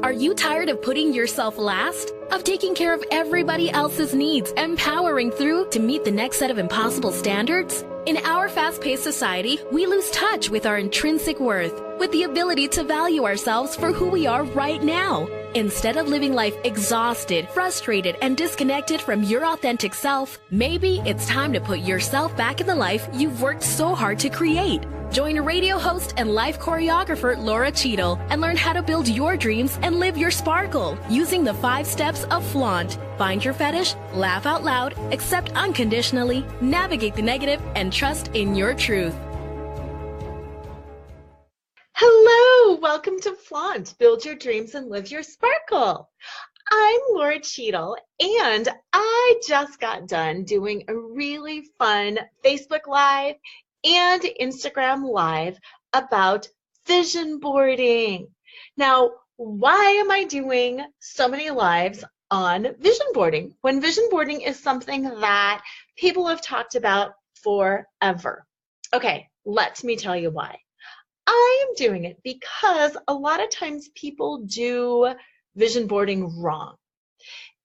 Are you tired of putting yourself last? Of taking care of everybody else's needs and powering through to meet the next set of impossible standards? In our fast-paced society, we lose touch with our intrinsic worth, with the ability to value ourselves for who we are right now. Instead of living life exhausted, frustrated, and disconnected from your authentic self, maybe it's time to put yourself back in the life you've worked so hard to create. Join radio host and life choreographer Lora Cheadle and learn how to build your dreams and live your sparkle using the 5 steps of flaunt. Find your fetish, laugh out loud, accept unconditionally, navigate the negative, and trust in your truth. Hello, welcome to Flaunt, Build Your Dreams and Live Your Sparkle. I'm Lora Cheadle, and I just got done doing a really fun Facebook Live and Instagram Live about vision boarding. Now, why am I doing so many lives on vision boarding when vision boarding is something that people have talked about forever? Okay, let me tell you why. I am doing it because a lot of times people do vision boarding wrong.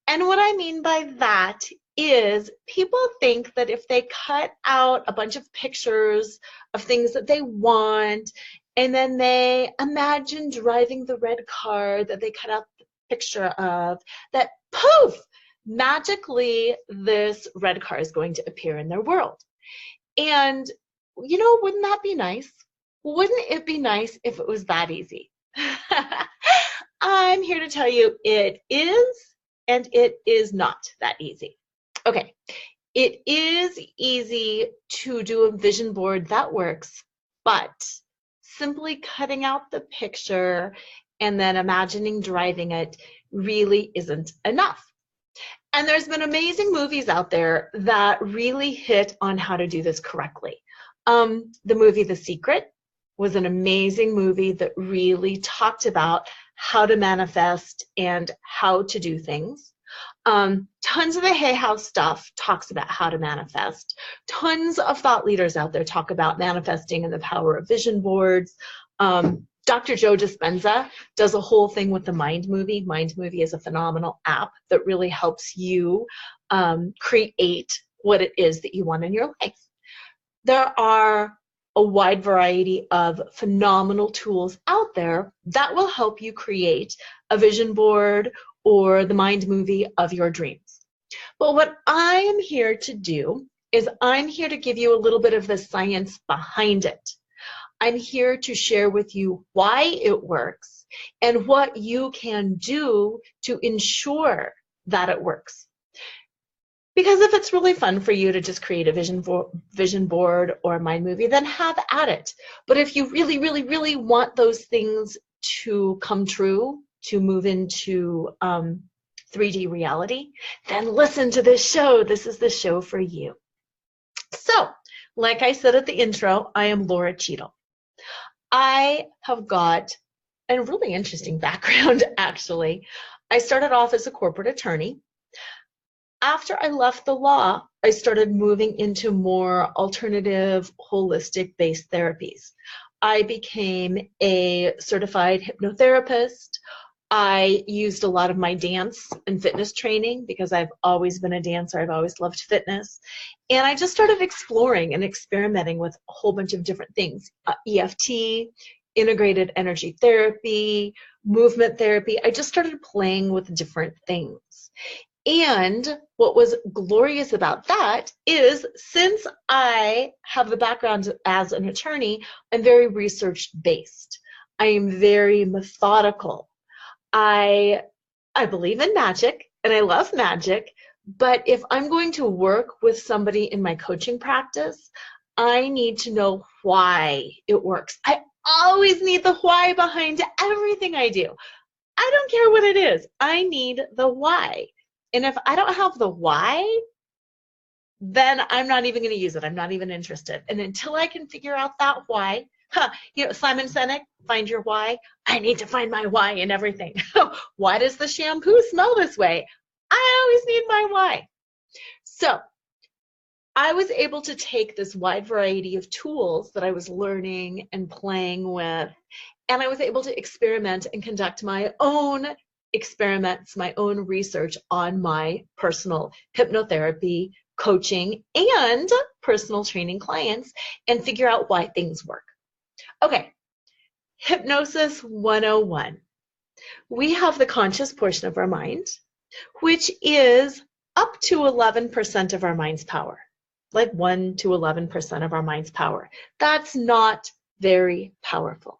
And what I mean by that is people think that if they cut out a bunch of pictures of things that they want, and then they imagine driving the red car that they cut out the picture of, that poof, magically this red car is going to appear in their world. And, you know, wouldn't that be nice? Wouldn't it be nice if it was that easy? I'm here to tell you it is, and it is not that easy. Okay, it is easy to do a vision board that works, but simply cutting out the picture and then imagining driving it really isn't enough. And there's been amazing movies out there that really hit on how to do this correctly. The movie The Secret was an amazing movie that really talked about how to manifest and how to do things. Tons of the Hay House stuff talks about how to manifest. Tons of thought leaders out there talk about manifesting and the power of vision boards. Dr. Joe Dispenza does a whole thing with the Mind Movie. Mind Movie is a phenomenal app that really helps you create what it is that you want in your life. There are a wide variety of phenomenal tools out there that will help you create a vision board or the mind movie of your dreams. But what I am here to do is I'm here to give you a little bit of the science behind it. I'm here to share with you why it works and what you can do to ensure that it works. Because if it's really fun for you to just create a vision board or a mind movie, then have at it. But if you really, really, really want those things to come true, to move into 3D reality, then listen to this show. This is the show for you. So, like I said at the intro, I am Lora Cheadle. I have got a really interesting background, actually. I started off as a corporate attorney. After I left the law, I started moving into more alternative, holistic-based therapies. I became a certified hypnotherapist. I used a lot of my dance and fitness training because I've always been a dancer. I've always loved fitness. And I just started exploring and experimenting with a whole bunch of different things. EFT, integrated energy therapy, movement therapy. I just started playing with different things. And what was glorious about that is, since I have the background as an attorney, I'm very research-based. I am very methodical. I believe in magic, and I love magic, but if I'm going to work with somebody in my coaching practice, I need to know why it works. I always need the why behind everything I do. I don't care what it is. I need the why. And if I don't have the why, then I'm not even going to use it. I'm not even interested. And until I can figure out that why, you know, Simon Sinek, find your why. I need to find my why in everything. Why does the shampoo smell this way? I always need my why. So I was able to take this wide variety of tools that I was learning and playing with, and I was able to experiment and conduct my own experiments, my own research on my personal hypnotherapy, coaching, and personal training clients and figure out why things work. Okay, Hypnosis 101. We have the conscious portion of our mind, which is up to 11% of our mind's power, like 1 to 11% of our mind's power. That's not very powerful.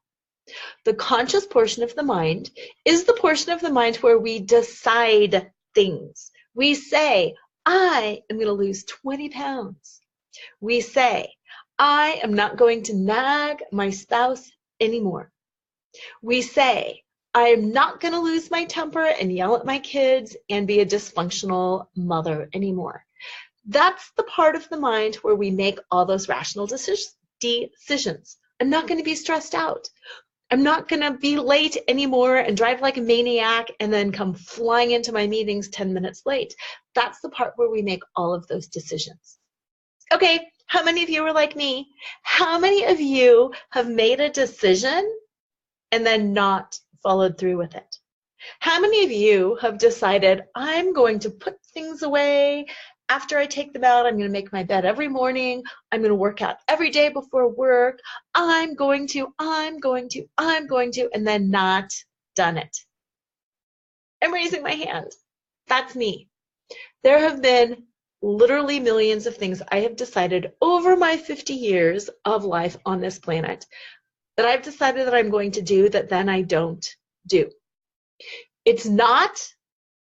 The conscious portion of the mind is the portion of the mind where we decide things. We say, I am going to lose 20 pounds. We say, I am not going to nag my spouse anymore. We say, I am not going to lose my temper and yell at my kids and be a dysfunctional mother anymore. That's the part of the mind where we make all those rational decisions. I'm not going to be stressed out. I'm not going to be late anymore and drive like a maniac and then come flying into my meetings 10 minutes late. That's the part where we make all of those decisions. Okay, how many of you are like me? How many of you have made a decision and then not followed through with it? How many of you have decided, I'm going to put things away after I take them out? I'm going to make my bed every morning. I'm going to work out every day before work. I'm going to, and then not done it. I'm raising my hand. That's me. There have been literally millions of things I have decided over my 50 years of life on this planet that I've decided that I'm going to do that then I don't do. It's not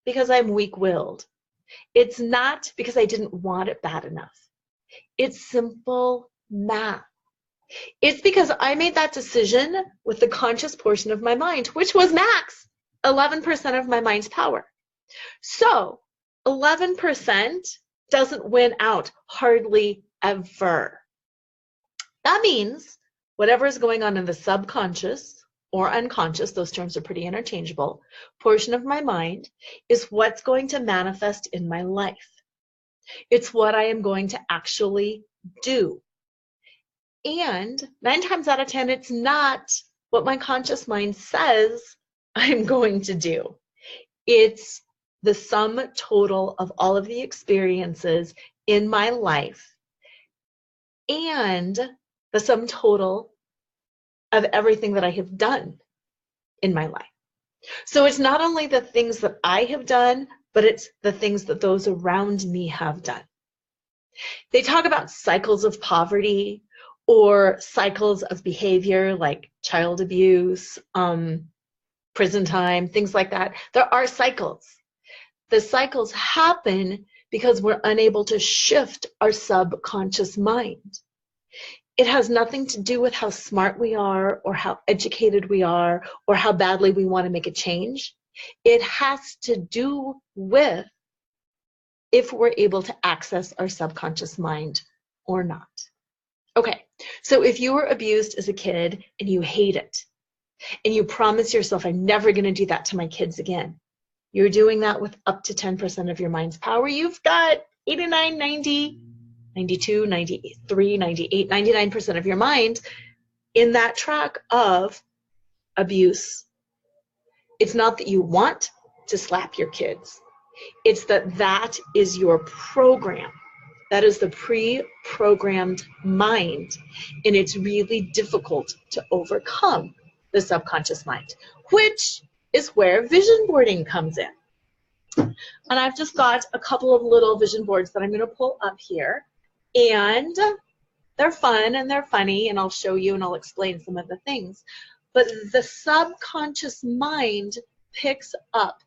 because I'm weak-willed. It's not because I didn't want it bad enough. It's simple math. It's because I made that decision with the conscious portion of my mind, which was max 11% of my mind's power. So 11% doesn't win out hardly ever. That means whatever is going on in the subconscious or unconscious, those terms are pretty interchangeable, portion of my mind is what's going to manifest in my life. It's what I am going to actually do. And 9 times out of 10, it's not what my conscious mind says I'm going to do. It's the sum total of all of the experiences in my life and the sum total of everything that I have done in my life. So it's not only the things that I have done, but it's the things that those around me have done. They talk about cycles of poverty or cycles of behavior like child abuse, prison time, things like that. There are cycles. The cycles happen because we're unable to shift our subconscious mind. It has nothing to do with how smart we are or how educated we are or how badly we want to make a change. It has to do with if we're able to access our subconscious mind or not. Okay, so if you were abused as a kid and you hate it, and you promise yourself, I'm never going to do that to my kids again, you're doing that with up to 10% of your mind's power. You've got 89, 90, 92, 93, 98, 99% of your mind in that track of abuse. It's not that you want to slap your kids. It's that that is your program. That is the pre-programmed mind, and it's really difficult to overcome the subconscious mind, which is where vision boarding comes in. And I've just got a couple of little vision boards that I'm going to pull up here, and they're fun and they're funny, and I'll show you and I'll explain some of the things. But the subconscious mind picks up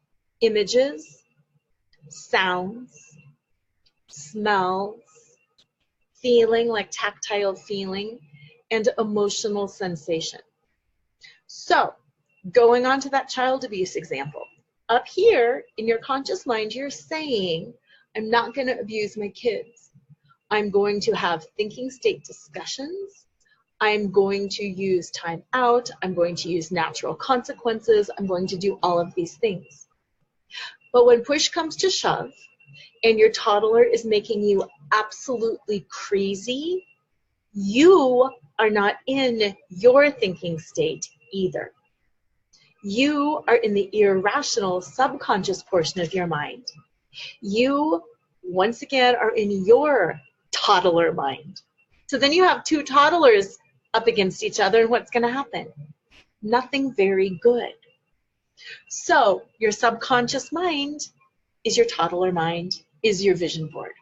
images, sounds, smells, feeling like tactile feeling, and emotional sensation. So going on to that child abuse example, up here in your conscious mind, you're saying, I'm not going to abuse my kids. I'm going to have thinking state discussions. I'm going to use time out. I'm going to use natural consequences. I'm going to do all of these things. But when push comes to shove, and your toddler is making you absolutely crazy, you are not in your thinking state either. You are in the irrational subconscious portion of your mind. You, once again, are in your toddler mind. So then you have two toddlers up against each other, and what's going to happen? Nothing very good. So your subconscious mind is your toddler mind, is your vision board.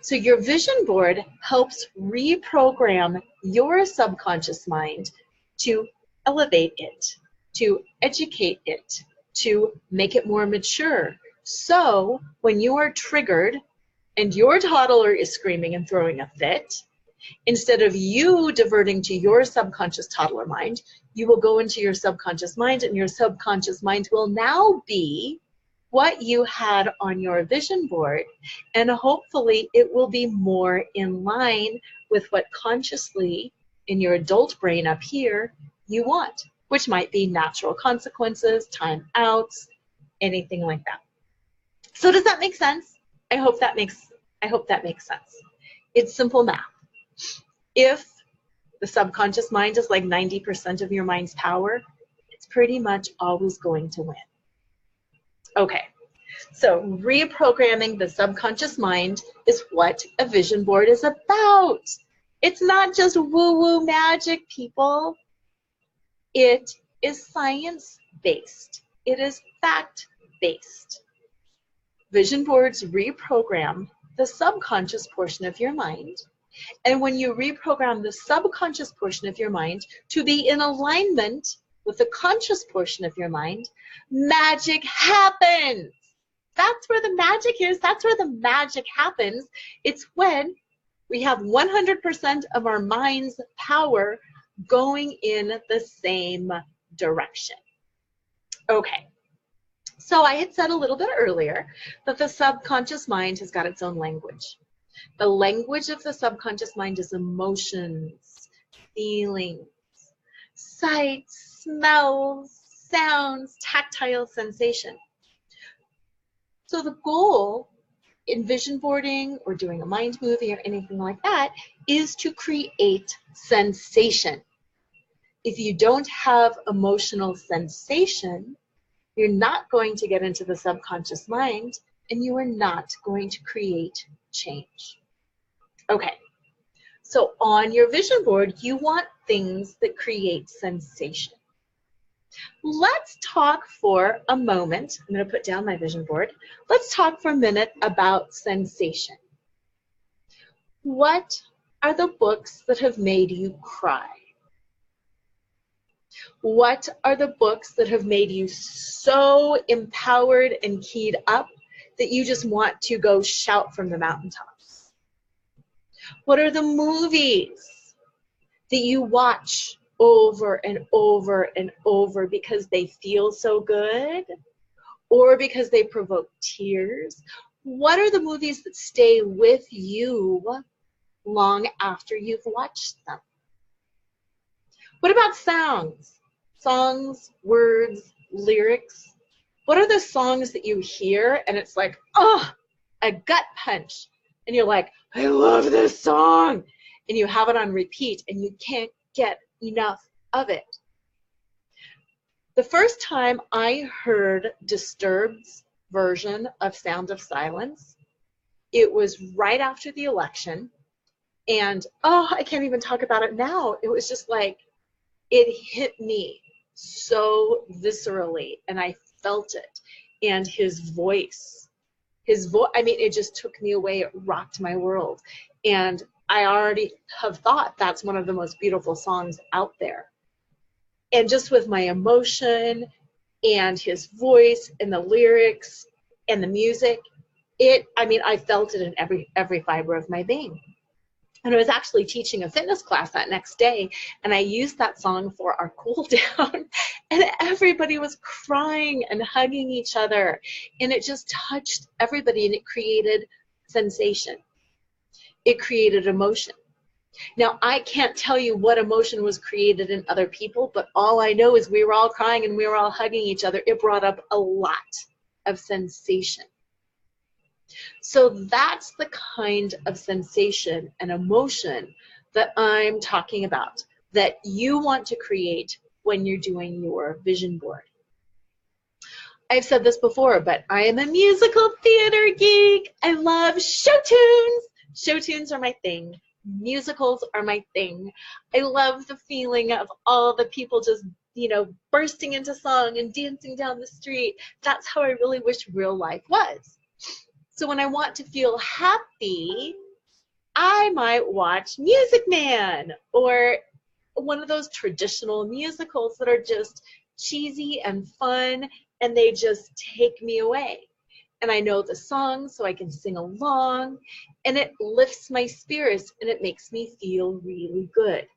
So your vision board helps reprogram your subconscious mind to elevate it, to educate it, to make it more mature. So when you are triggered and your toddler is screaming and throwing a fit, instead of you diverting to your subconscious toddler mind, you will go into your subconscious mind, and your subconscious mind will now be what you had on your vision board, and hopefully it will be more in line with what consciously in your adult brain up here you want, which might be natural consequences, time outs, anything like that. So does that make sense? I hope that makes sense. It's simple math. If the subconscious mind is like 90% of your mind's power, it's pretty much always going to win. Okay, so reprogramming the subconscious mind is what a vision board is about. It's not just woo-woo magic, people. It is science-based. It is fact-based. Vision boards reprogram the subconscious portion of your mind. And when you reprogram the subconscious portion of your mind to be in alignment with the conscious portion of your mind, magic happens. That's where the magic is. That's where the magic happens. It's when we have 100% of our mind's power going in the same direction. Okay. So I had said a little bit earlier that the subconscious mind has got its own language. The language of the subconscious mind is emotions, feelings, sights, smells, sounds, tactile sensation. So the goal in vision boarding or doing a mind movie or anything like that is to create sensation. If you don't have emotional sensation, you're not going to get into the subconscious mind, and you are not going to create change. Okay, so on your vision board, you want things that create sensation. Let's talk for a moment. I'm going to put down my vision board. Let's talk for a minute about sensation. What are the books that have made you cry? What are the books that have made you so empowered and keyed up that you just want to go shout from the mountaintops? What are the movies that you watch over and over and over because they feel so good or because they provoke tears? What are the movies that stay with you long after you've watched them? What about sounds? Songs, words, lyrics. What are the songs that you hear and it's like, oh, a gut punch? And you're like, I love this song. And you have it on repeat and you can't get enough of it. The first time I heard Disturbed's version of Sound of Silence, it was right after the election. And, oh, I can't even talk about it now. It was just like, it hit me so viscerally, and I felt it. And his voice, I mean, it just took me away. It rocked my world. And I already have thought that's one of the most beautiful songs out there. And just with my emotion and his voice and the lyrics and the music, I felt it in every fiber of my being. And I was actually teaching a fitness class that next day, and I used that song for our cool down, and everybody was crying and hugging each other, and it just touched everybody, and it created sensation. It created emotion. Now, I can't tell you what emotion was created in other people, but all I know is we were all crying and we were all hugging each other. It brought up a lot of sensation. So that's the kind of sensation and emotion that I'm talking about, that you want to create when you're doing your vision board. I've said this before, but I am a musical theater geek. I love show tunes. Show tunes are my thing. Musicals are my thing. I love the feeling of all the people just, bursting into song and dancing down the street. That's how I really wish real life was. So when I want to feel happy, I might watch Music Man or one of those traditional musicals that are just cheesy and fun, and they just take me away. And I know the songs, so I can sing along, and it lifts my spirits, and it makes me feel really good.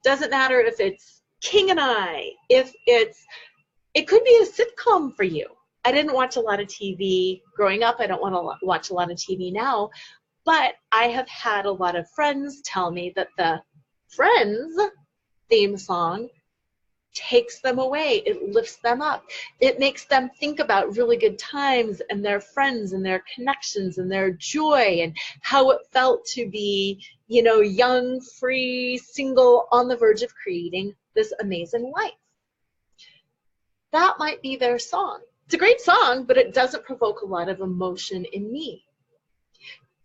Doesn't matter if it's King and I, it could be a sitcom for you. I didn't watch a lot of TV growing up. I don't want to watch a lot of TV now, but I have had a lot of friends tell me that the Friends theme song takes them away. It lifts them up. It makes them think about really good times and their friends and their connections and their joy and how it felt to be, young, free, single, on the verge of creating this amazing life. That might be their song. It's a great song, but it doesn't provoke a lot of emotion in me.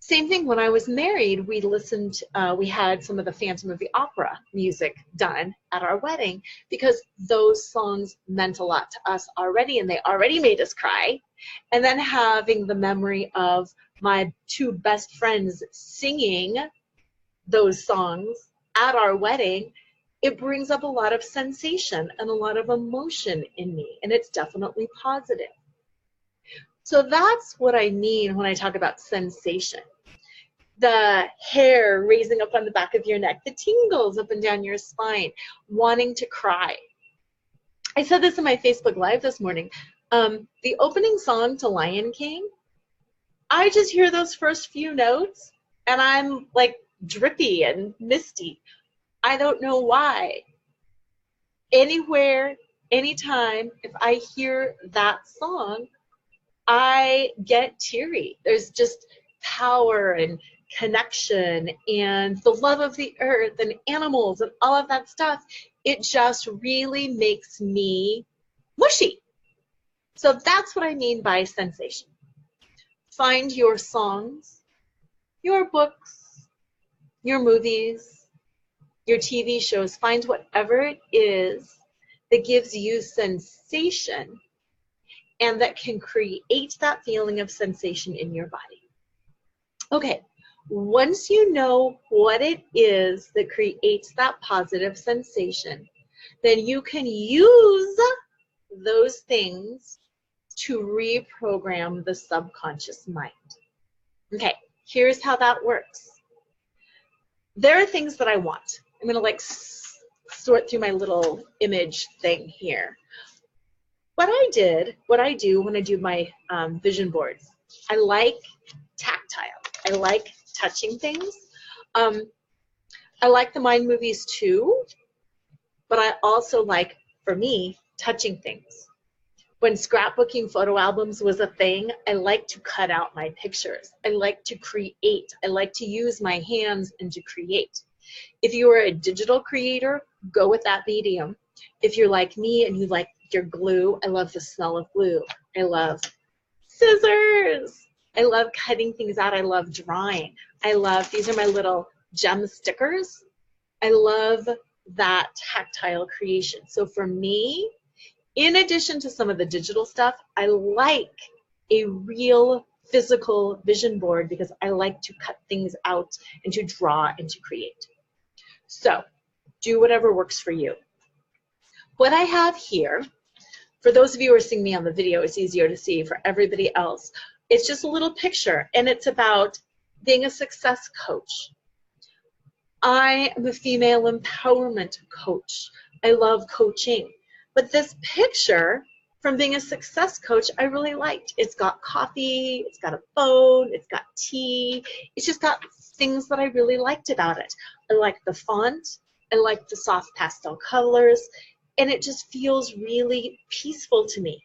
Same thing when I was married, we had some of the Phantom of the Opera music done at our wedding because those songs meant a lot to us already and they already made us cry. And then having the memory of my two best friends singing those songs at our wedding, it brings up a lot of sensation and a lot of emotion in me, and it's definitely positive. So that's what I mean when I talk about sensation. The hair raising up on the back of your neck, the tingles up and down your spine, wanting to cry. I said this in my Facebook Live this morning. The opening song to Lion King, I just hear those first few notes and I'm like drippy and misty. I don't know why. Anywhere, anytime, if I hear that song, I get teary. There's just power and connection and the love of the earth and animals and all of that stuff. It just really makes me mushy. So that's what I mean by sensation. Find your songs, your books, your movies, your TV shows. Find whatever it is that gives you sensation and that can create that feeling of sensation in your body. Okay, once you know what it is that creates that positive sensation, then you can use those things to reprogram the subconscious mind. Okay, here's how that works. There are things that I want. I'm going to sort through my little image thing here. What I do when I do my vision boards, I like tactile. I like touching things. I like the mind movies too, but I also like, for me, touching things. When scrapbooking photo albums was a thing, I like to cut out my pictures. I like to create. I like to use my hands and to create. If you are a digital creator, go with that medium. If you're like me and you like your glue, I love the smell of glue. I love scissors. I love cutting things out. I love drawing. These are my little gem stickers. I love that tactile creation. So for me, in addition to some of the digital stuff, I like a real physical vision board because I like to cut things out and to draw and to create. So do whatever works for you. What I have here, for those of you who are seeing me on the video, it's easier to see. For everybody else, it's just a little picture, and it's about being a success coach. I am a female empowerment coach. I love coaching. But this picture from being a success coach, I really liked. It's got coffee, it's got a phone, it's got tea. It's just got things that I really liked about it. I like the font. I like the soft pastel colors. And it just feels really peaceful to me.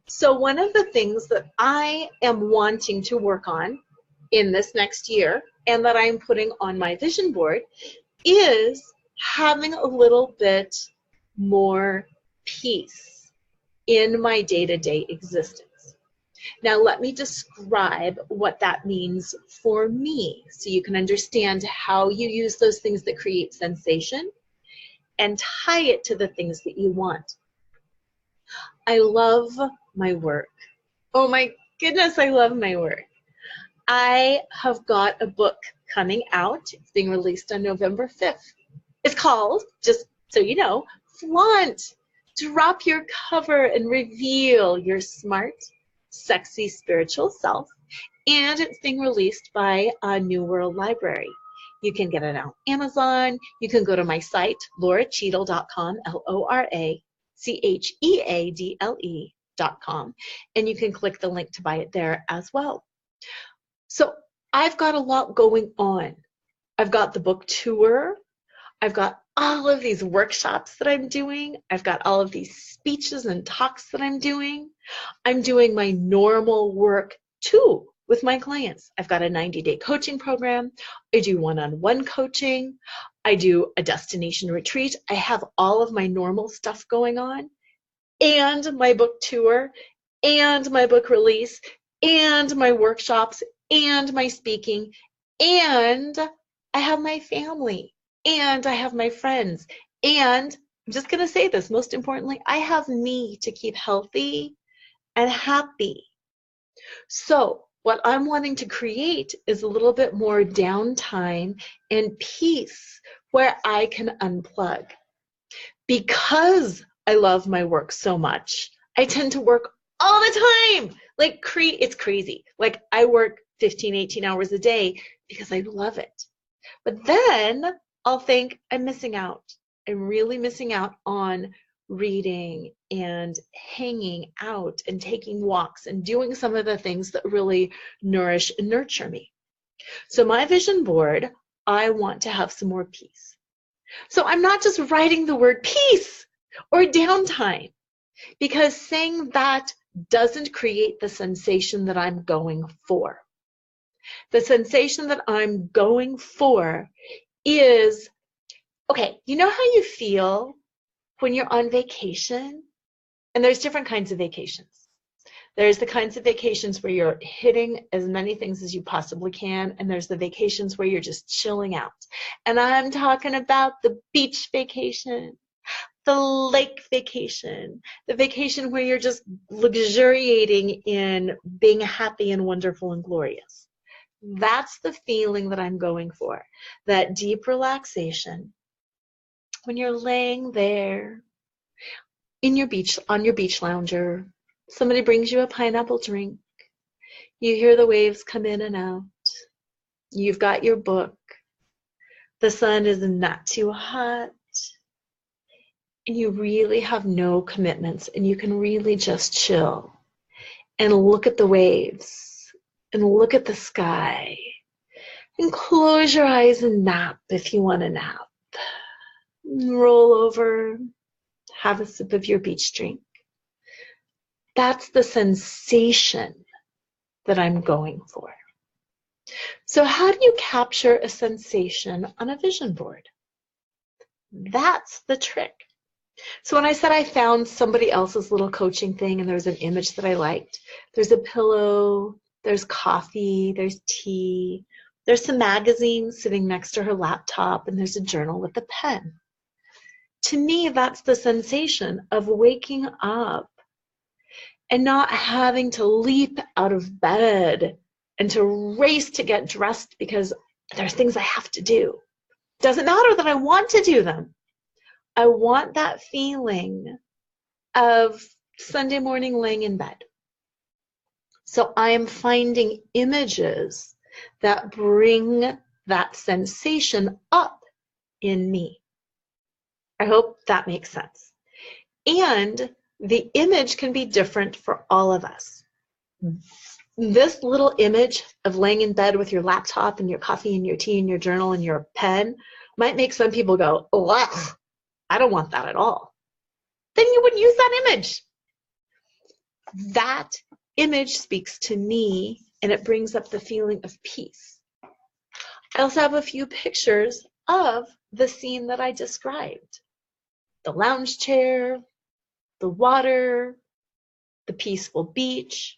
So one of the things that I am wanting to work on in this next year and that I'm putting on my vision board is having a little bit more peace in my day-to-day existence. Now, let me describe what that means for me so you can understand how you use those things that create sensation and tie it to the things that you want. I love my work. Oh my goodness, I love my work. I have got a book coming out. It's being released on November 5th. It's called, just so you know, Flaunt. Drop your cover and reveal your smart, sexy, spiritual self. And it's being released by New World Library. You can get it on Amazon. You can go to my site, loracheadle.com, LoraCheadle.com, and you can click the link to buy it there as well. So I've got a lot going on. I've got the book tour. I've got all of these workshops that I'm doing. I've got all of these speeches and talks that I'm doing. I'm doing my normal work too with my clients. I've got a 90-day coaching program. I do one-on-one coaching. I do a destination retreat. I have all of my normal stuff going on, and my book tour, and my book release, and my workshops, and my speaking, and I have my family, and I have my friends, and I'm just going to say this, most importantly, I have me to keep healthy and happy. So what I'm wanting to create is a little bit more downtime and peace where I can unplug. Because I love my work so much, I tend to work all the time. Like, it's crazy. Like, I work 15, 18 hours a day because I love it. But then I'll think I'm missing out. I'm really missing out on reading and hanging out and taking walks and doing some of the things that really nourish and nurture me. So my vision board, I want to have some more peace. So I'm not just writing the word peace or downtime, because saying that doesn't create the sensation that I'm going for. The sensation that I'm going for is, okay, you know how you feel when you're on vacation? And there's different kinds of vacations. There's the kinds of vacations where you're hitting as many things as you possibly can, and there's the vacations where you're just chilling out. And I'm talking about the beach vacation, the lake vacation, the vacation where you're just luxuriating in being happy and wonderful and glorious. That's the feeling that I'm going for, that deep relaxation when you're laying there in your beach, on your beach lounger. Somebody brings you a pineapple drink. You hear the waves come in and out. You've got your book. The sun is not too hot. And you really have no commitments, and you can really just chill and look at the waves and look at the sky and close your eyes and nap if you want to nap. Roll over, have a sip of your beach drink. That's the sensation that I'm going for. So how do you capture a sensation on a vision board? That's the trick. So when I said I found somebody else's little coaching thing and there was an image that I liked, there's a pillow, there's coffee, there's tea, there's some magazines sitting next to her laptop, and there's a journal with a pen. To me, that's the sensation of waking up and not having to leap out of bed and to race to get dressed because there's things I have to do. Doesn't matter that I want to do them. I want that feeling of Sunday morning laying in bed. So I am finding images that bring that sensation up in me. I hope that makes sense. And the image can be different for all of us. This little image of laying in bed with your laptop and your coffee and your tea and your journal and your pen might make some people go, oh, I don't want that at all. Then you wouldn't use that image. that image speaks to me and it brings up the feeling of peace. I also have a few pictures of the scene that I described. The lounge chair, the water, the peaceful beach.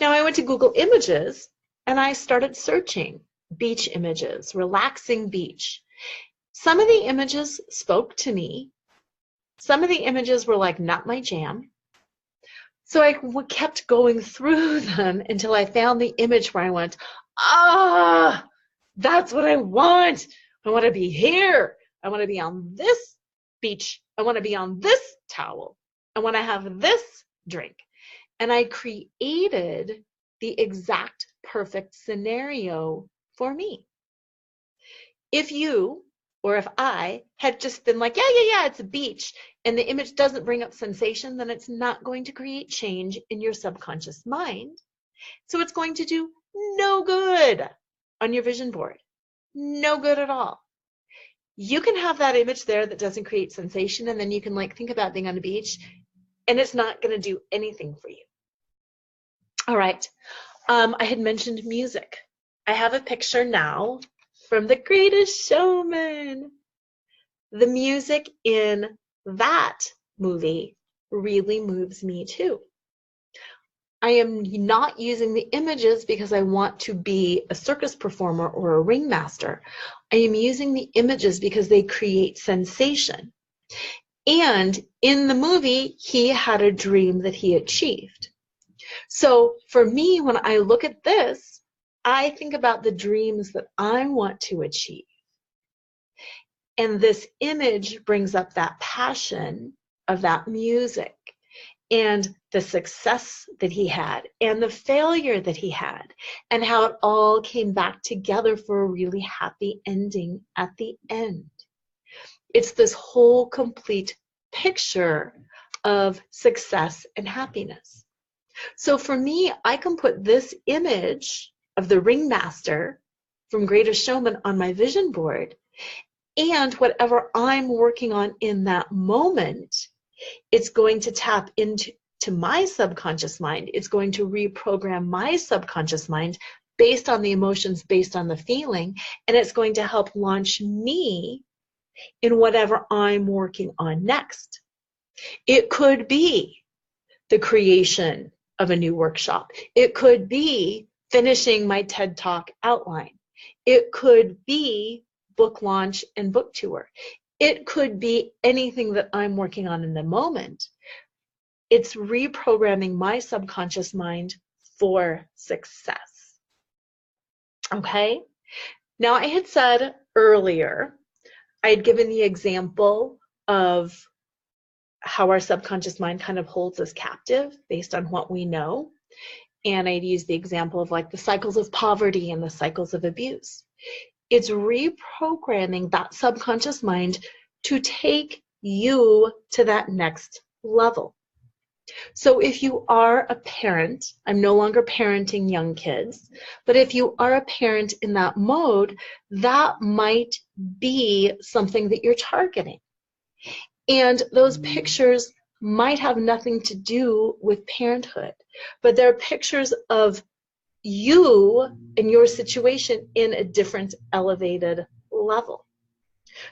Now I went to Google Images and I started searching beach images, relaxing beach. Some of the images spoke to me. Some of the images were like not my jam. So I kept going through them until I found the image where I went, ah, that's what I want. I want to be here. I want to be on this beach. I want to be on this towel. I want to have this drink. And I created the exact perfect scenario for me. If you, or if I, had just been like, yeah, it's a beach, and the image doesn't bring up sensation, then it's not going to create change in your subconscious mind. So it's going to do no good on your vision board. No good at all. You can have that image there that doesn't create sensation, and then you can like think about being on the beach, and it's not going to do anything for you. All right. I had mentioned music. I have a picture now from The Greatest Showman. The music in that movie really moves me too. I am not using the images because I want to be a circus performer or a ringmaster. I am using the images because they create sensation. And in the movie, he had a dream that he achieved. So for me, when I look at this, I think about the dreams that I want to achieve. And this image brings up that passion of that music and the success that he had and the failure that he had and how it all came back together for a really happy ending at the end. It's this whole complete picture of success and happiness. So for me, I can put this image of the ringmaster from Greatest Showman on my vision board, and whatever I'm working on in that moment, it's going to tap into my subconscious mind. It's going to reprogram my subconscious mind based on the emotions, based on the feeling, and it's going to help launch me in whatever I'm working on next. It could be the creation of a new workshop. It could be finishing my TED Talk outline. It could be book launch and book tour. It could be anything that I'm working on in the moment. It's reprogramming my subconscious mind for success. Okay? Now, I had said earlier, I had given the example of how our subconscious mind kind of holds us captive based on what we know. And I'd use the example of like the cycles of poverty and the cycles of abuse. It's reprogramming that subconscious mind to take you to that next level. So if you are a parent, I'm no longer parenting young kids, but if you are a parent in that mode, that might be something that you're targeting. And those pictures might have nothing to do with parenthood, but they're pictures of you and your situation in a different elevated level.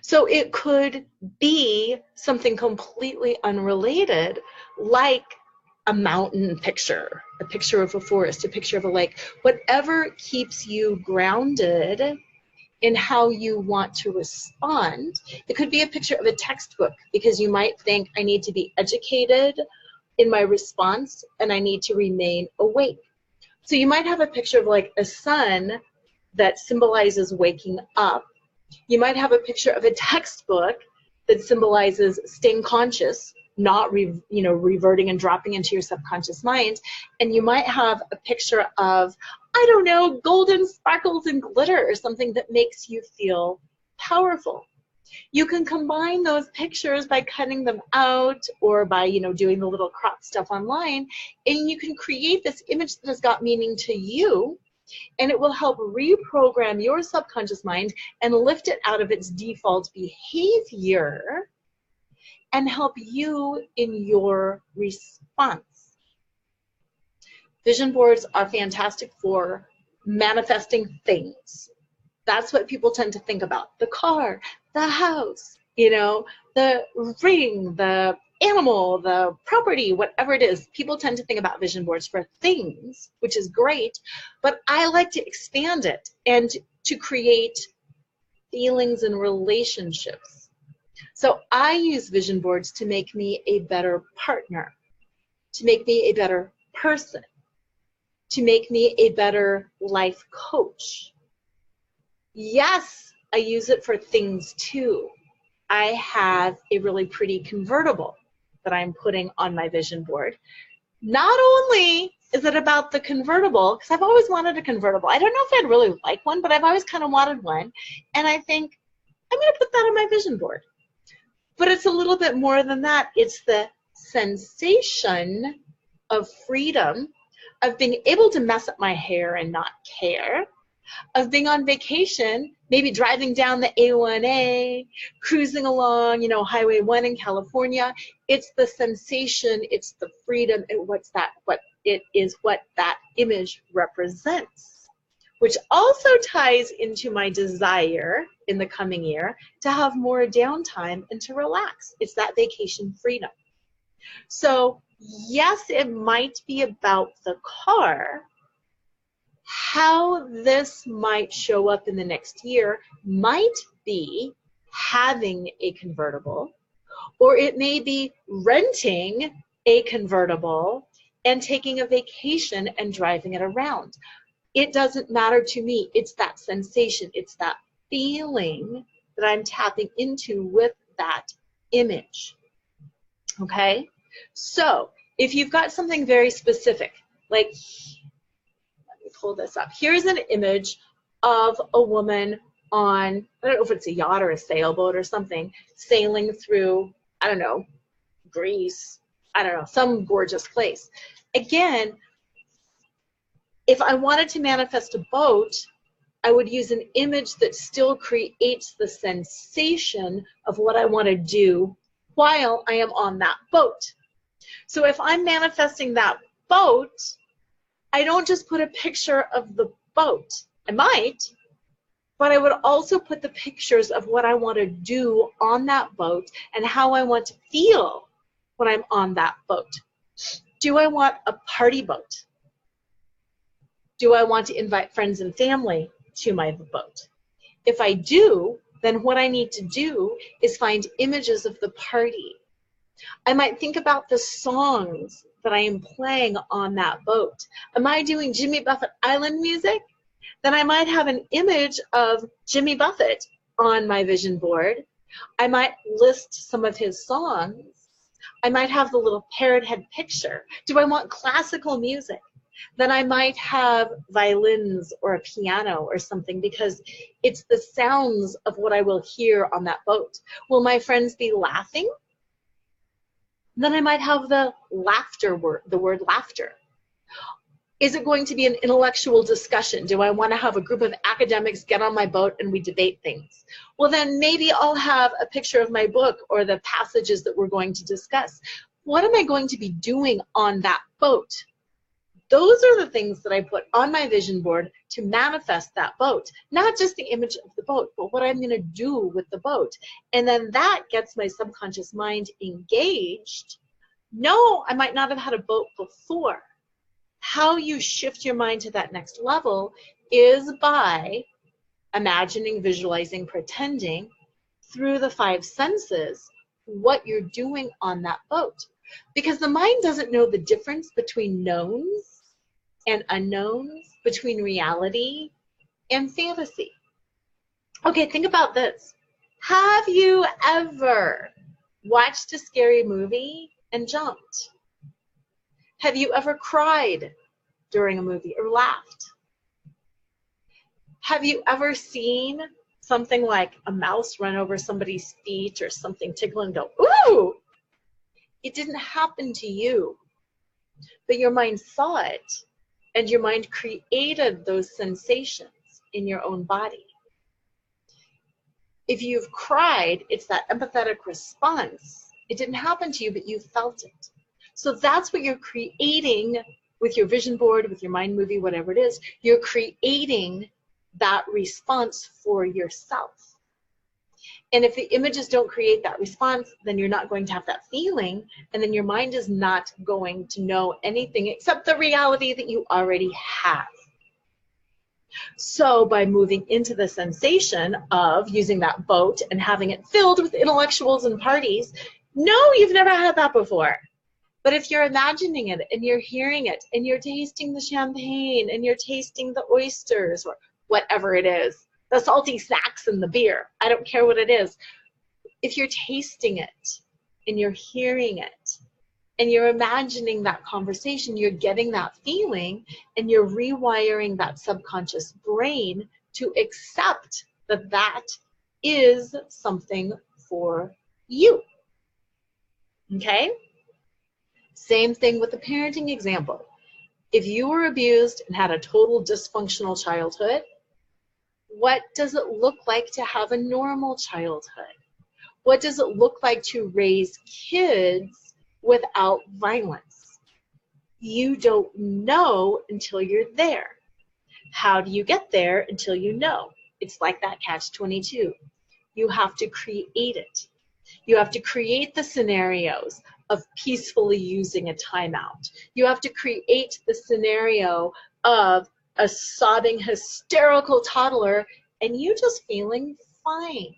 So it could be something completely unrelated, like a mountain picture, a picture of a forest, a picture of a lake, whatever keeps you grounded in how you want to respond. It could be a picture of a textbook because you might think I need to be educated in my response and I need to remain awake. So you might have a picture of like a sun that symbolizes waking up. You might have a picture of a textbook that symbolizes staying conscious, not reverting and dropping into your subconscious mind. And you might have a picture of, I don't know, golden sparkles and glitter or something that makes you feel powerful. You can combine those pictures by cutting them out or by, doing the little crop stuff online, and you can create this image that has got meaning to you, and it will help reprogram your subconscious mind and lift it out of its default behavior and help you in your response. Vision boards are fantastic for manifesting things. That's what people tend to think about. The car, the house, you know, the ring, the animal, the property, whatever it is. People tend to think about vision boards for things, which is great, but I like to expand it and to create feelings and relationships. So I use vision boards to make me a better partner, to make me a better person, to make me a better life coach. Yes, I use it for things too. I have a really pretty convertible that I'm putting on my vision board. Not only is it about the convertible, because I've always wanted a convertible. I don't know if I'd really like one, but I've always kind of wanted one. And I think I'm going to put that on my vision board. But it's a little bit more than that. It's the sensation of freedom, of being able to mess up my hair and not care, of being on vacation, maybe driving down the A1A, cruising along, you know, Highway 1 in California. It's the sensation, it's the freedom, and what that image represents, which also ties into my desire in the coming year to have more downtime and to relax. It's that vacation freedom. So yes, it might be about the car. How this might show up in the next year might be having a convertible, or it may be renting a convertible and taking a vacation and driving it around. It doesn't matter to me. It's that sensation. It's that feeling that I'm tapping into with that image. Okay? So if you've got something very specific, like, pull this up. Here's an image of a woman on, I don't know if it's a yacht or a sailboat or something, sailing through, I don't know, Greece, I don't know, some gorgeous place. Again, if I wanted to manifest a boat, I would use an image that still creates the sensation of what I want to do while I am on that boat. So if I'm manifesting that boat, I don't just put a picture of the boat. I might, but I would also put the pictures of what I want to do on that boat and how I want to feel when I'm on that boat. Do I want a party boat? Do I want to invite friends and family to my boat? If I do, then what I need to do is find images of the party. I might think about the songs that I am playing on that boat. Am I doing Jimmy Buffett Island music? Then I might have an image of Jimmy Buffett on my vision board. I might list some of his songs. I might have the little parrot head picture. Do I want classical music? Then I might have violins or a piano or something, because it's the sounds of what I will hear on that boat. Will my friends be laughing? Then I might have the laughter word, the word laughter. Is it going to be an intellectual discussion? Do I want to have a group of academics get on my boat and we debate things? Well, then maybe I'll have a picture of my book or the passages that we're going to discuss. What am I going to be doing on that boat? Those are the things that I put on my vision board to manifest that boat. Not just the image of the boat, but what I'm going to do with the boat. And then that gets my subconscious mind engaged. No, I might not have had a boat before. How you shift your mind to that next level is by imagining, visualizing, pretending through the 5 senses what you're doing on that boat. Because the mind doesn't know the difference between knowns and unknowns, between reality and fantasy. Okay, think about this. Have you ever watched a scary movie and jumped? Have you ever cried during a movie or laughed? Have you ever seen something like a mouse run over somebody's feet or something tickle and go, ooh? It didn't happen to you, but your mind saw it, and your mind created those sensations in your own body. If you've cried, it's that empathetic response. It didn't happen to you, but you felt it. So that's what you're creating with your vision board, with your mind movie, whatever it is, you're creating that response for yourself. And if the images don't create that response, then you're not going to have that feeling, and then your mind is not going to know anything except the reality that you already have. So by moving into the sensation of using that boat and having it filled with intellectuals and parties, no, you've never had that before. But if you're imagining it and you're hearing it and you're tasting the champagne and you're tasting the oysters or whatever it is, the salty snacks and the beer, I don't care what it is. If you're tasting it and you're hearing it and you're imagining that conversation, you're getting that feeling and you're rewiring that subconscious brain to accept that that is something for you. Okay? Same thing with the parenting example. If you were abused and had a total dysfunctional childhood, what does it look like to have a normal childhood? What does it look like to raise kids without violence? You don't know until you're there. How do you get there until you know? It's like that catch-22. You have to create it. You have to create the scenarios of peacefully using a timeout. You have to create the scenario of a sobbing, hysterical toddler and you just feeling fine.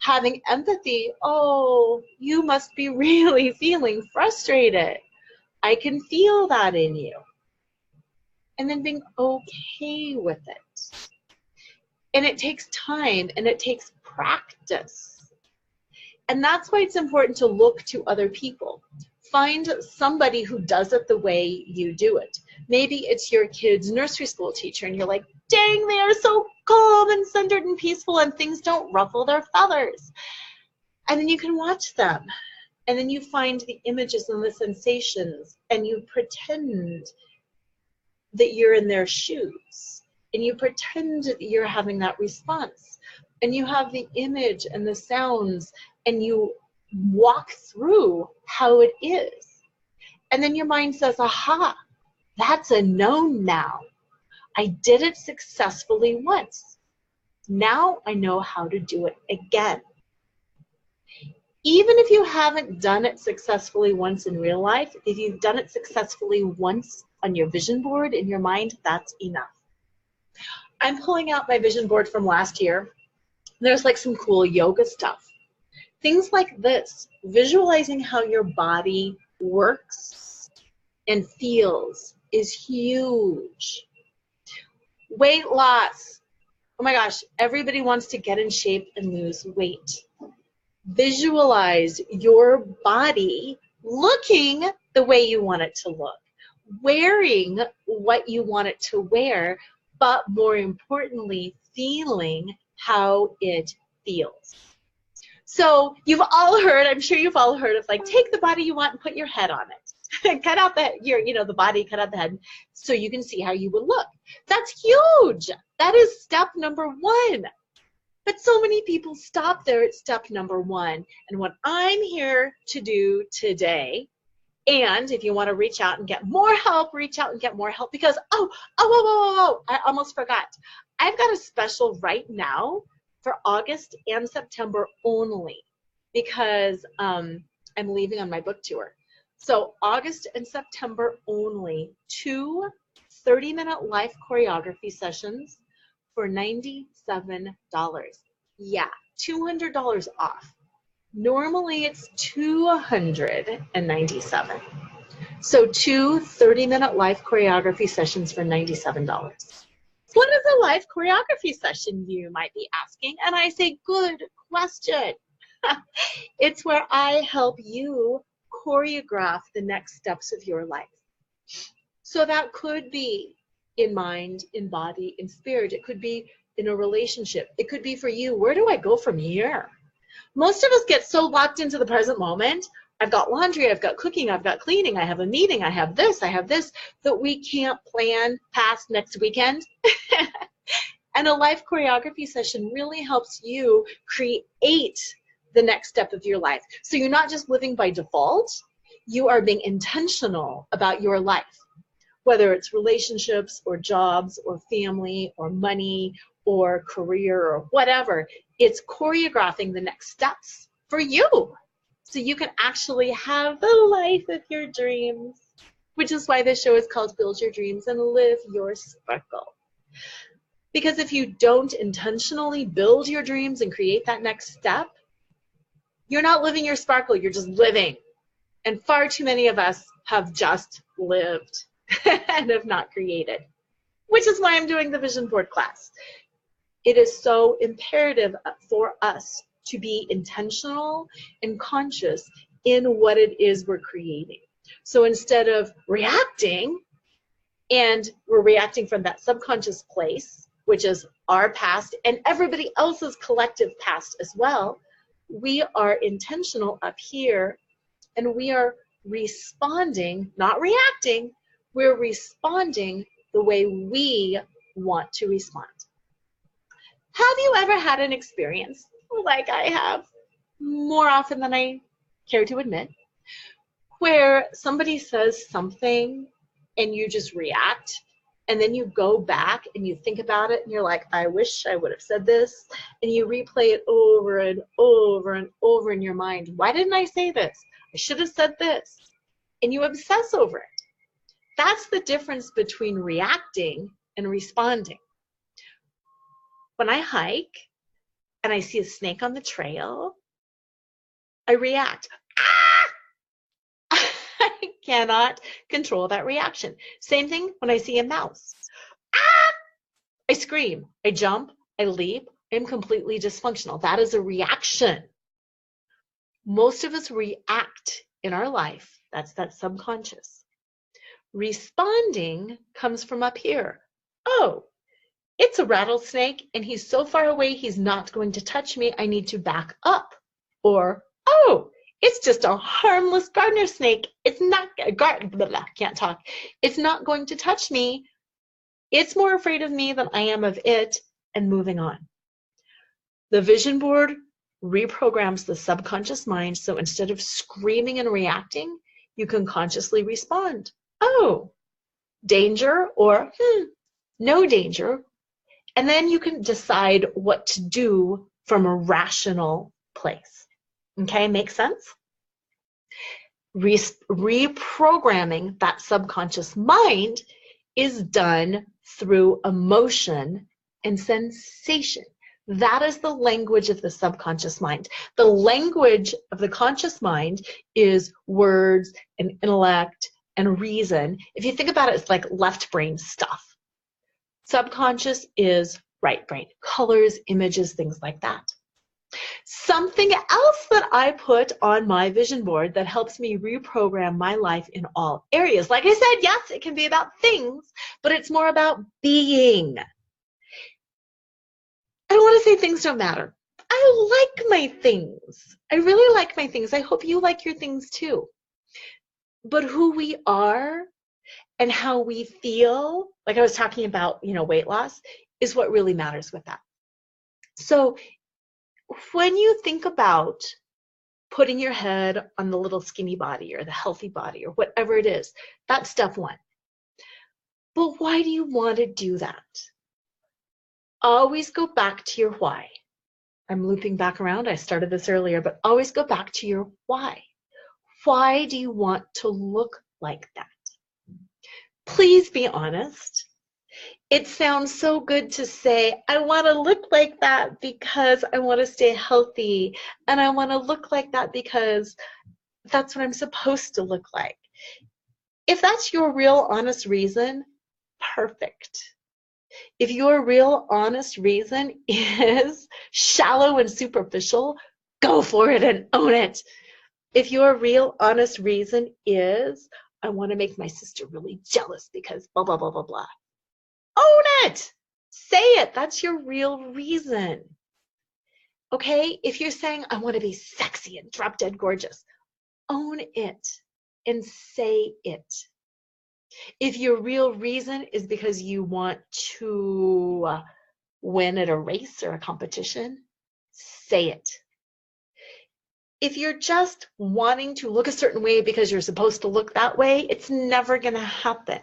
Having empathy, oh, you must be really feeling frustrated. I can feel that in you. And then being okay with it. And it takes time and it takes practice. And that's why it's important to look to other people. Find somebody who does it the way you do it. Maybe it's your kid's nursery school teacher and you're like, dang, they are so calm and centered and peaceful and things don't ruffle their feathers. And then you can watch them. And then you find the images and the sensations and you pretend that you're in their shoes. And you pretend that you're having that response. And you have the image and the sounds and you walk through how it is. And then your mind says, aha, that's a known now. I did it successfully once. Now I know how to do it again. Even if you haven't done it successfully once in real life, if you've done it successfully once on your vision board in your mind, that's enough. I'm pulling out my vision board from last year. There's like some cool yoga stuff. Things like this, visualizing how your body works and feels is huge. Weight loss. Oh my gosh, everybody wants to get in shape and lose weight. Visualize your body looking the way you want it to look, wearing what you want it to wear, but more importantly, feeling how it feels. So you've all heard, I'm sure you've all heard of like, take the body you want and put your head on it. Cut out the body, cut out the head so you can see how you would look. That's huge. That is step number one. But so many people stop there at step number one. And what I'm here to do today, and if you want to reach out and get more help, reach out and get more help because, I almost forgot. I've got a special right now for August and September only because I'm leaving on my book tour. So August and September only, 2 30-minute life choreography sessions for $97. Yeah, $200 off. Normally it's $297. So 2 30-minute life choreography sessions for $97. What is a life choreography session, you might be asking? And I say, good question. It's where I help you choreograph the next steps of your life. So that could be in mind, in body, in spirit. It could be in a relationship. It could be for you, where do I go from here? Most of us get so locked into the present moment. I've got laundry, I've got cooking, I've got cleaning, I have a meeting, I have this, that we can't plan past next weekend. And a life choreography session really helps you create the next step of your life. So you're not just living by default, you are being intentional about your life. whether it's relationships or jobs or family or money or career or whatever. It's choreographing the next steps for you so you can actually have the life of your dreams, which is why this show is called Build Your Dreams and Live Your Sparkle. Because if you don't intentionally build your dreams and create that next step, you're not living your sparkle, you're just living. And far too many of us have just lived and have not created, which is why I'm doing the vision board class. It is so imperative for us to be intentional and conscious in what it is we're creating. So instead of reacting, and we're reacting from that subconscious place, which is our past and everybody else's collective past as well, we are intentional up here, and we are responding, not reacting, we're responding the way we want to respond. Have you ever had an experience, like I have more often than I care to admit, where somebody says something and you just react, and then you go back and you think about it and you're like, I wish I would have said this, and you replay it over and over and over in your mind. Why didn't I say this? I should have said this. And you obsess over it. That's the difference between reacting and responding. When I hike and I see a snake on the trail, I react. Ah! I cannot control that reaction. Same thing when I see a mouse. Ah! I scream, I jump, I leap. I'm completely dysfunctional. That is a reaction. Most of us react in our life. That's that subconscious. Responding comes from up here. Oh, it's a rattlesnake and he's so far away he's not going to touch me. I need to back up. Or, oh, it's just a harmless gardener snake. It's not, can't talk. It's not going to touch me. It's more afraid of me than I am of it, and moving on. The vision board reprograms the subconscious mind, so instead of screaming and reacting, you can consciously respond. Oh, danger, or no danger. And then you can decide what to do from a rational place. Okay, makes sense? Reprogramming that subconscious mind is done through emotion and sensation. That is the language of the subconscious mind. The language of the conscious mind is words and intellect and reason. If you think about it, it's like left brain stuff. Subconscious is right brain, colors, images, things like that. Something else that I put on my vision board that helps me reprogram my life in all areas. Like I said, yes, it can be about things, but it's more about being. I don't want to say things don't matter. I like my things. I really like my things. I hope you like your things too. But who we are and how we feel, like I was talking about, weight loss, is what really matters with that. So when you think about putting your head on the little skinny body or the healthy body or whatever it is, that's step one. But why do you want to do that? Always go back to your why. I'm looping back around. I started this earlier, but always go back to your why. Why do you want to look like that? Please be honest. It sounds so good to say, I want to look like that because I want to stay healthy, and I want to look like that because that's what I'm supposed to look like. If that's your real honest reason, perfect. If your real honest reason is shallow and superficial, go for it and own it. If your real honest reason is, I want to make my sister really jealous because blah, blah, blah, blah, blah, own it. Say it. That's your real reason. Okay? If you're saying, I want to be sexy and drop dead gorgeous, own it and say it. If your real reason is because you want to win at a race or a competition, say it. If you're just wanting to look a certain way because you're supposed to look that way, it's never going to happen.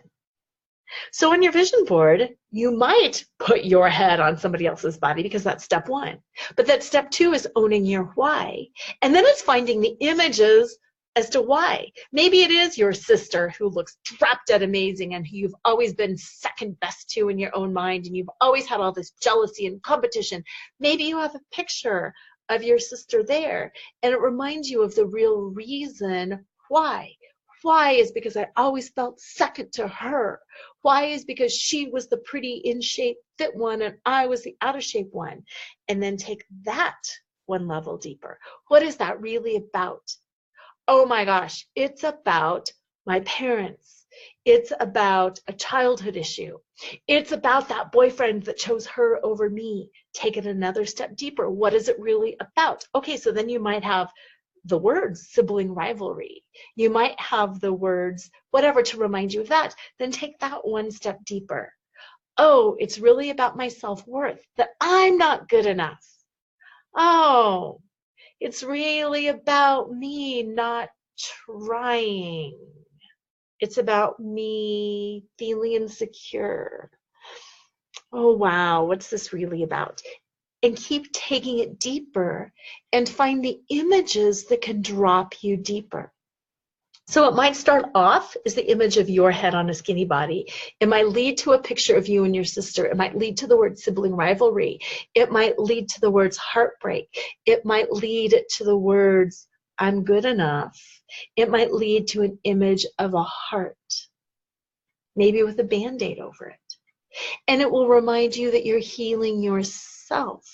So on your vision board, you might put your head on somebody else's body because that's step one. But that step two is owning your why. And then it's finding the images as to why. Maybe it is your sister who looks drop dead amazing and who you've always been second best to in your own mind, and you've always had all this jealousy and competition. Maybe you have a picture of your sister there, and it reminds you of the real reason why. Why is because I always felt second to her. Why is because she was the pretty, in shape, fit one, and I was the out of shape one. And then take that one level deeper. What is that really about? Oh my gosh, it's about my parents. It's about a childhood issue. It's about that boyfriend that chose her over me. Take it another step deeper. What is it really about? Okay, so then you might have the words sibling rivalry. You might have the words whatever to remind you of that. Then take that one step deeper. Oh, it's really about my self-worth, that I'm not good enough. Oh, it's really about me not trying. It's about me feeling insecure. Oh, wow, what's this really about? And keep taking it deeper and find the images that can drop you deeper. So it might start off as the image of your head on a skinny body. It might lead to a picture of you and your sister. It might lead to the word sibling rivalry. It might lead to the words heartbreak. It might lead to the words I'm good enough. It might lead to an image of a heart, maybe with a Band-Aid over it. And it will remind you that you're healing yourself.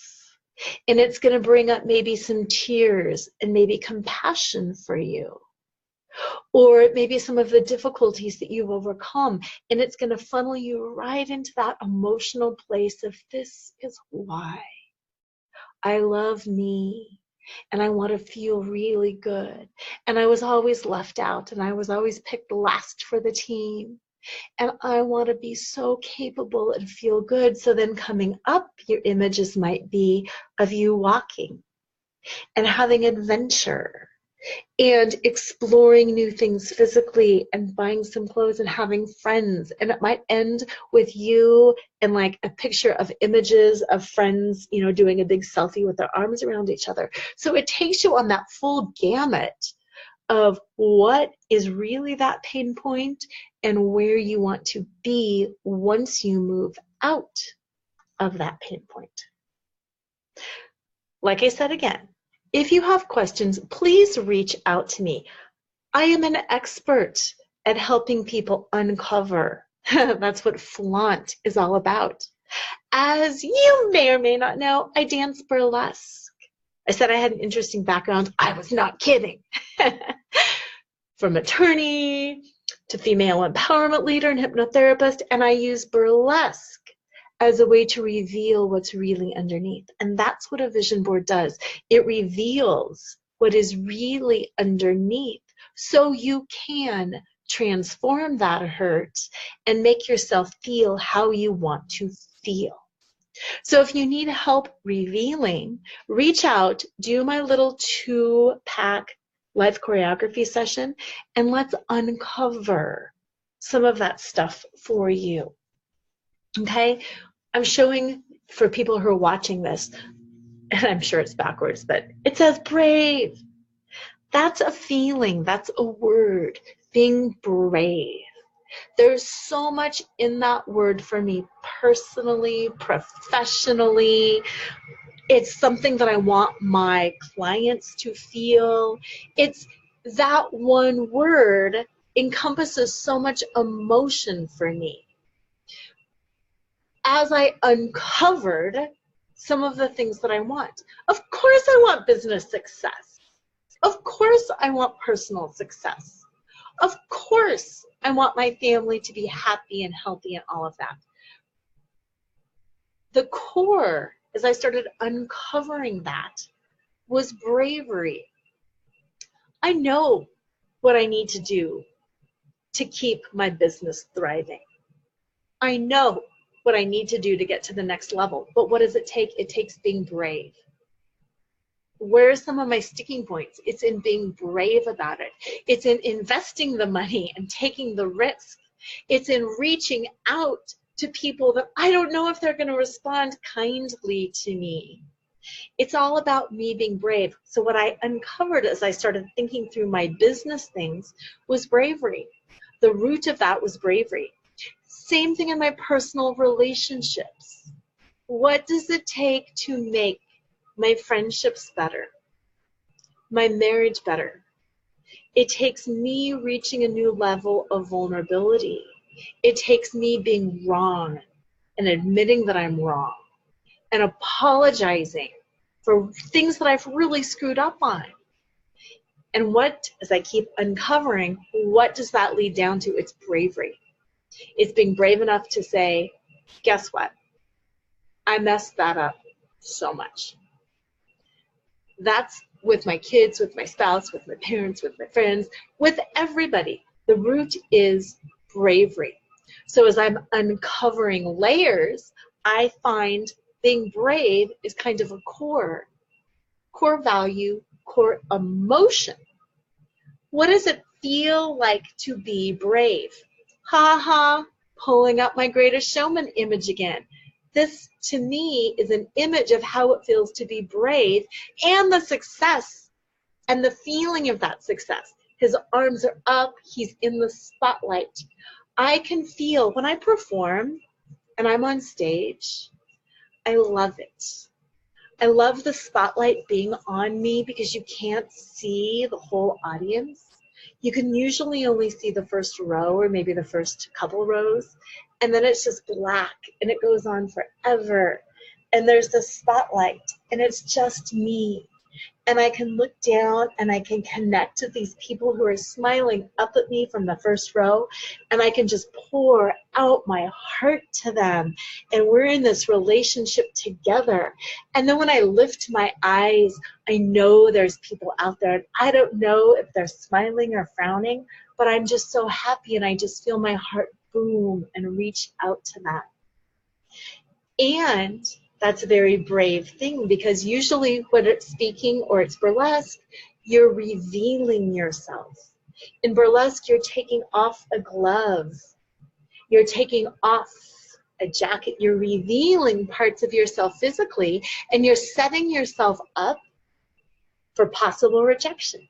And it's going to bring up maybe some tears and maybe compassion for you. Or maybe some of the difficulties that you've overcome. And it's going to funnel you right into that emotional place of this is why I love me. And I want to feel really good. And I was always left out. And I was always picked last for the team. And I want to be so capable and feel good. So then coming up, your images might be of you walking and having adventure and exploring new things physically and buying some clothes and having friends. And it might end with you and like a picture of images of friends, you know, doing a big selfie with their arms around each other. So it takes you on that full gamut of what is really that pain point and where you want to be once you move out of that pain point. Like I said again, if you have questions, please reach out to me. I am an expert at helping people uncover. That's what flaunt is all about. As you may or may not know, I dance burlesque. I said I had an interesting background. I was not kidding. From attorney to female empowerment leader and hypnotherapist, and I use burlesque as a way to reveal what's really underneath. And that's what a vision board does. It reveals what is really underneath so you can transform that hurt and make yourself feel how you want to feel. So if you need help revealing, reach out, do my little 2-pack life choreography session, and let's uncover some of that stuff for you. Okay? I'm showing for people who are watching this, and I'm sure it's backwards, but it says brave. That's a feeling, that's a word, being brave. There's so much in that word for me personally, professionally. It's something that I want my clients to feel. It's that one word encompasses so much emotion for me. As I uncovered some of the things that I want. Of course I want business success. Of course I want personal success. Of course I want my family to be happy and healthy and all of that. The core, as I started uncovering that, was bravery. I know what I need to do to keep my business thriving. I know what I need to do to get to the next level. But what does it take? It takes being brave. Where are some of my sticking points? It's in being brave about it. It's in investing the money and taking the risk It's in reaching out to people that I don't know if they're going to respond kindly to me. It's all about me being brave. So what I uncovered as I started thinking through my business things was bravery. The root of that was bravery. Same thing in my personal relationships. What does it take to make my friendships better, my marriage better? It takes me reaching a new level of vulnerability. It takes me being wrong and admitting that I'm wrong and apologizing for things that I've really screwed up on. And what, as I keep uncovering, what does that lead down to? It's bravery. It's being brave enough to say, guess what? I messed that up so much. That's with my kids, with my spouse, with my parents, with my friends, with everybody. The root is bravery. So as I'm uncovering layers, I find being brave is kind of a core value, core emotion. What does it feel like to be brave? Ha ha, pulling up my Greatest Showman image again. This, to me, is an image of how it feels to be brave and the success and the feeling of that success. His arms are up, he's in the spotlight. I can feel when I perform and I'm on stage, I love it. I love the spotlight being on me because you can't see the whole audience. You can usually only see the first row or maybe the first couple rows, and then it's just black and it goes on forever. And there's the spotlight and it's just me. And I can look down and I can connect with these people who are smiling up at me from the first row, and I can just pour out my heart to them, and we're in this relationship together. And then when I lift my eyes, I know there's people out there, and I don't know if they're smiling or frowning, but I'm just so happy, and I just feel my heart boom and reach out to them. And that's a very brave thing, because usually when it's speaking or it's burlesque, you're revealing yourself. In burlesque, you're taking off a glove. You're taking off a jacket. You're revealing parts of yourself physically, and you're setting yourself up for possible rejection.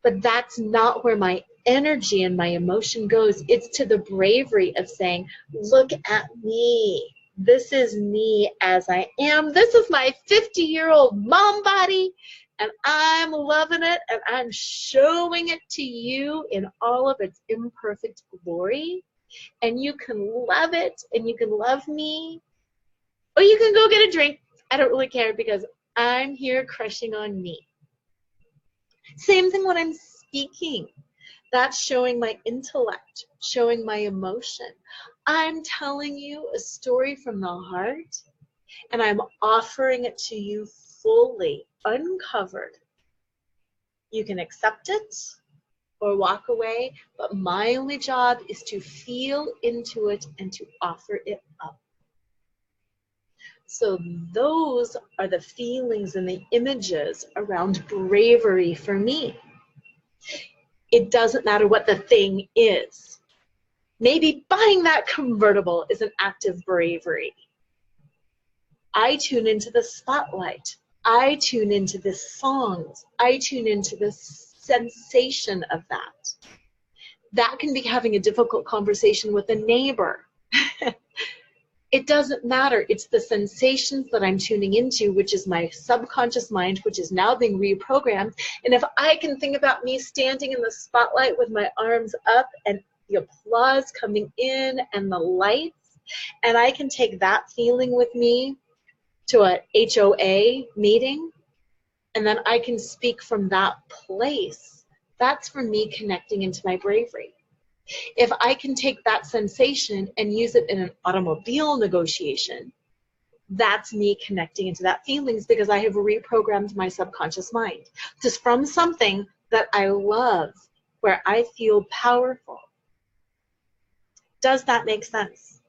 But that's not where my energy and my emotion goes. It's to the bravery of saying, look at me. This is me as I am. This is my 50-year-old mom body, and I'm loving it, and I'm showing it to you in all of its imperfect glory. And you can love it, and you can love me, or you can go get a drink. I don't really care, because I'm here crushing on me. Same thing when I'm speaking. That's showing my intellect, showing my emotion. I'm telling you a story from the heart, and I'm offering it to you fully, uncovered. You can accept it or walk away, but my only job is to feel into it and to offer it up. So those are the feelings and the images around bravery for me. It doesn't matter what the thing is. Maybe buying that convertible is an act of bravery. I tune into the spotlight. I tune into the songs. I tune into the sensation of that. That can be having a difficult conversation with a neighbor. It doesn't matter. It's the sensations that I'm tuning into, which is my subconscious mind, which is now being reprogrammed. And if I can think about me standing in the spotlight with my arms up and the applause coming in and the lights, and I can take that feeling with me to a HOA meeting, and then I can speak from that place, that's for me connecting into my bravery. If I can take that sensation and use it in an automobile negotiation, that's me connecting into that feelings, because I have reprogrammed my subconscious mind just from something that I love, where I feel powerful. Does that make sense?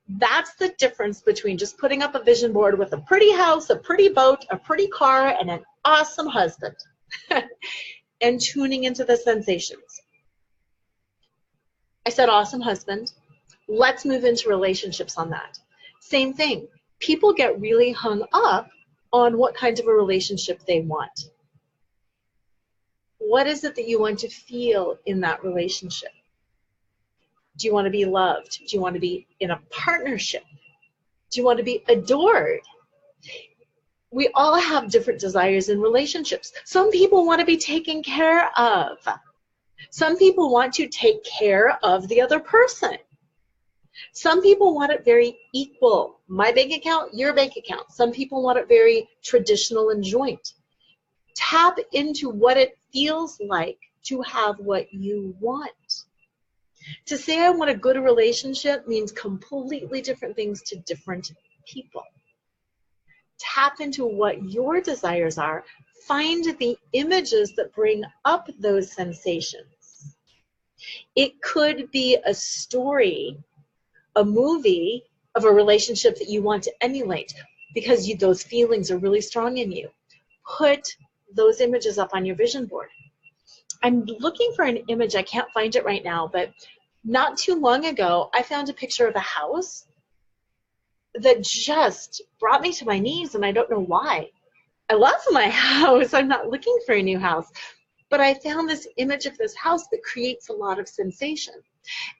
That's the difference between just putting up a vision board with a pretty house, a pretty boat, a pretty car, and an awesome husband and tuning into the sensations. I said, awesome husband. Let's move into relationships on that. Same thing. People get really hung up on what kind of a relationship they want. What is it that you want to feel in that relationship? Do you want to be loved? Do you want to be in a partnership? Do you want to be adored? We all have different desires in relationships. Some people want to be taken care of. Some people want to take care of the other person. Some people want it very equal. My bank account, your bank account. Some people want it very traditional and joint. Tap into what it feels like to have what you want. To say I want a good relationship means completely different things to different people. Tap into what your desires are. Find the images that bring up those sensations. It could be a story, a movie of a relationship that you want to emulate because those feelings are really strong in you. Put those images up on your vision board. I'm looking for an image. I can't find it right now, but not too long ago, I found a picture of a house that just brought me to my knees, and I don't know why. I love my house. I'm not looking for a new house, but I found this image of this house that creates a lot of sensation.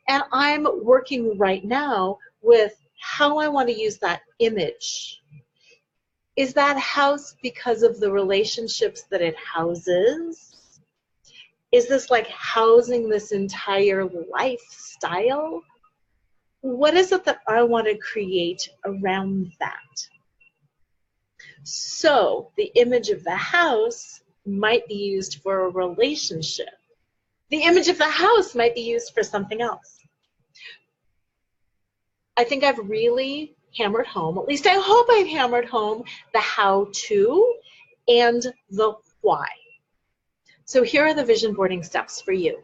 And I'm working right now with how I want to use that image. Is that house because of the relationships that it houses? Is this like housing this entire lifestyle? What is it that I want to create around that? So the image of the house might be used for a relationship. The image of the house might be used for something else. I think I've really hammered home, at least I hope I've hammered home, the how-to and the why. So here are the vision boarding steps for you.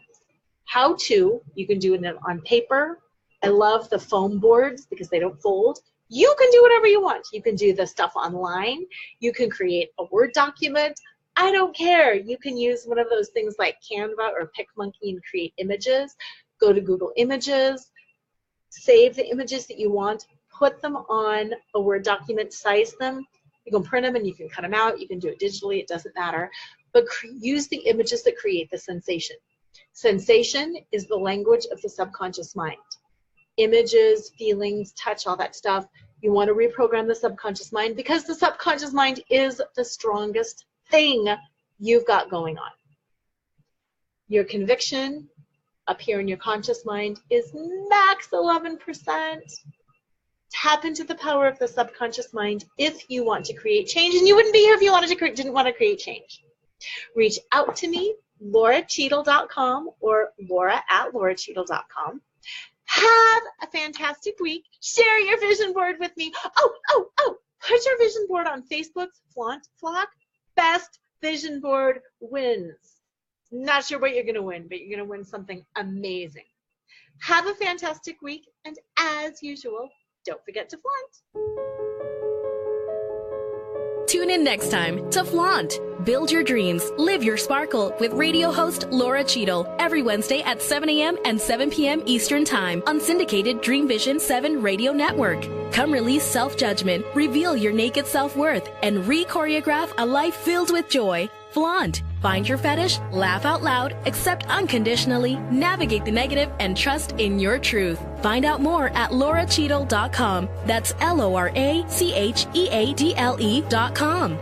How-to, you can do it on paper. I love the foam boards because they don't fold. You can do whatever you want. You can do the stuff online. You can create a Word document. I don't care. You can use one of those things like Canva or PicMonkey and create images. Go to Google Images, save the images that you want, put them on a Word document, size them. You can print them and you can cut them out. You can do it digitally. It doesn't matter. But use the images that create the sensation. Sensation is the language of the subconscious mind. Images, feelings, touch, all that stuff. You want to reprogram the subconscious mind because the subconscious mind is the strongest thing you've got going on. Your conviction up here in your conscious mind is max 11%. Tap into the power of the subconscious mind if you want to create change, and you wouldn't be here if you didn't want to create change. Reach out to me, LoraCheadle.com or Laura@LoraCheadle.com. Have a fantastic week. Share your vision board with me. Oh, put your vision board on Facebook's Flaunt Flock. Best vision board wins. Not sure what you're going to win, but you're going to win something amazing. Have a fantastic week, and as usual, don't forget to flaunt. Tune in next time to Flaunt. Build your dreams, live your sparkle with radio host Lora Cheadle every Wednesday at 7 a.m. and 7 p.m. Eastern Time on syndicated Dream Vision 7 radio network. Come release self-judgment, reveal your naked self-worth, and re-choreograph a life filled with joy. Flaunt. Find your fetish, laugh out loud, accept unconditionally, navigate the negative, and trust in your truth. Find out more at LoraCheadle.com. That's LoraCheadle.com.